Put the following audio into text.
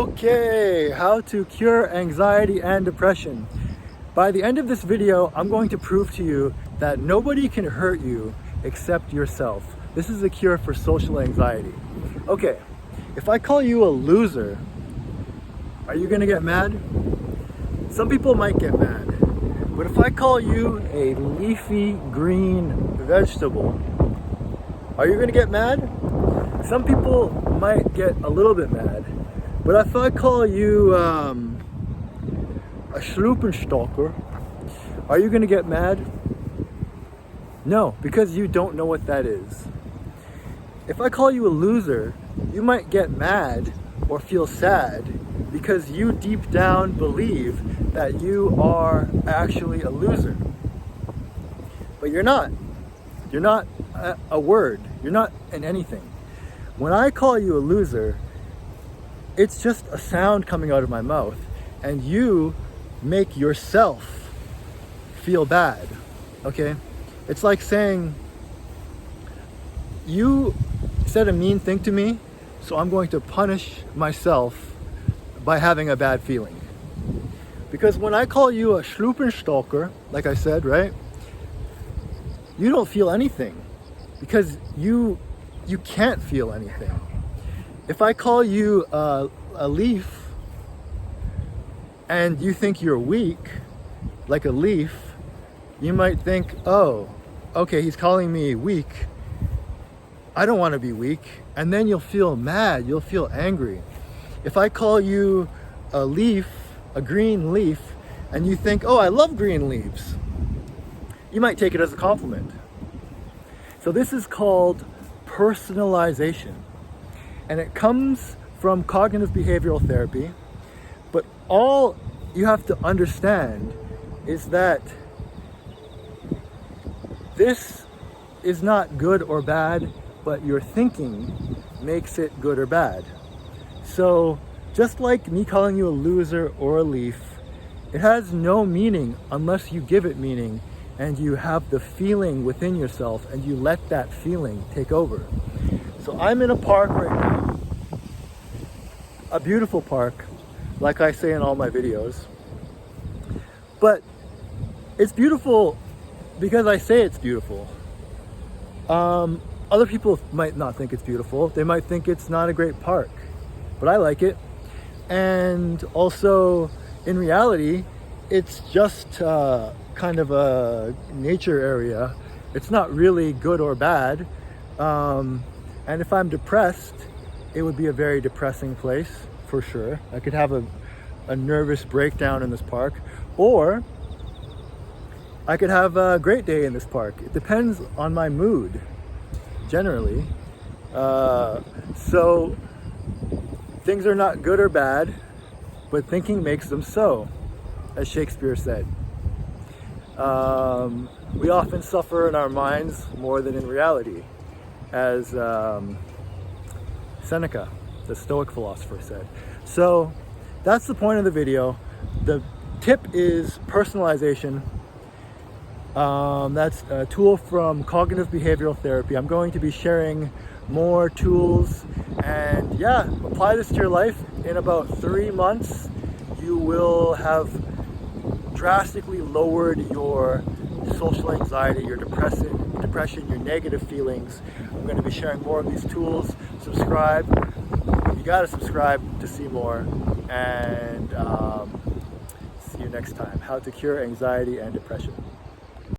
Okay, how to cure anxiety and depression. By the end of this video, I'm going to prove to you that nobody can hurt you except yourself. This is a cure for social anxiety. Okay, if I call you a loser, are you gonna get mad? Some people might get mad, but if I call you a leafy green vegetable, are you gonna get mad? Some people might get a little bit mad, but if I call you a Schlupenstalker, are you gonna get mad? No, because you don't know what that is. If I call you a loser, you might get mad or feel sad because you deep down believe that you are actually a loser. But you're not. You're not a word. You're not an anything. When I call you a loser, it's just a sound coming out of my mouth, and you make yourself feel bad, okay? It's like saying, you said a mean thing to me, so I'm going to punish myself by having a bad feeling. Because when I call you a Schlupenstalker, like I said, right? You don't feel anything because you can't feel anything. If I call you a leaf and you think you're weak, like a leaf, you might think, oh, okay, he's calling me weak. I don't want to be weak. And then you'll feel mad, you'll feel angry. If I call you a leaf, a green leaf, and you think, oh, I love green leaves, you might take it as a compliment. So this is called personalization, and it comes from cognitive behavioral therapy, but all you have to understand is that this is not good or bad, but your thinking makes it good or bad. So just like me calling you a loser or a leaf, it has no meaning unless you give it meaning and you have the feeling within yourself and you let that feeling take over. So I'm in a park right now, a beautiful park, like I say in all my videos. But it's beautiful because I say it's beautiful. Other people might not think it's beautiful. They might think it's not a great park, but I like it. And also, in reality, it's just kind of a nature area. It's not really good or bad. And if I'm depressed, it would be a very depressing place for sure. I could have a nervous breakdown in this park, or I could have a great day in this park. It depends on my mood, generally. So things are not good or bad, but thinking makes them so, as Shakespeare said. We often suffer in our minds more than in reality, as Seneca, the Stoic philosopher, said. So that's the point of the video. The tip is personalization. That's a tool from cognitive behavioral therapy. I'm going to be sharing more tools, and yeah, apply this to your life. In about 3 months, you will have drastically lowered your social anxiety, your depression, your negative feelings. I'm going to be sharing more of these tools. Subscribe. You got to subscribe to see more. And see you next time. How to cure anxiety and depression.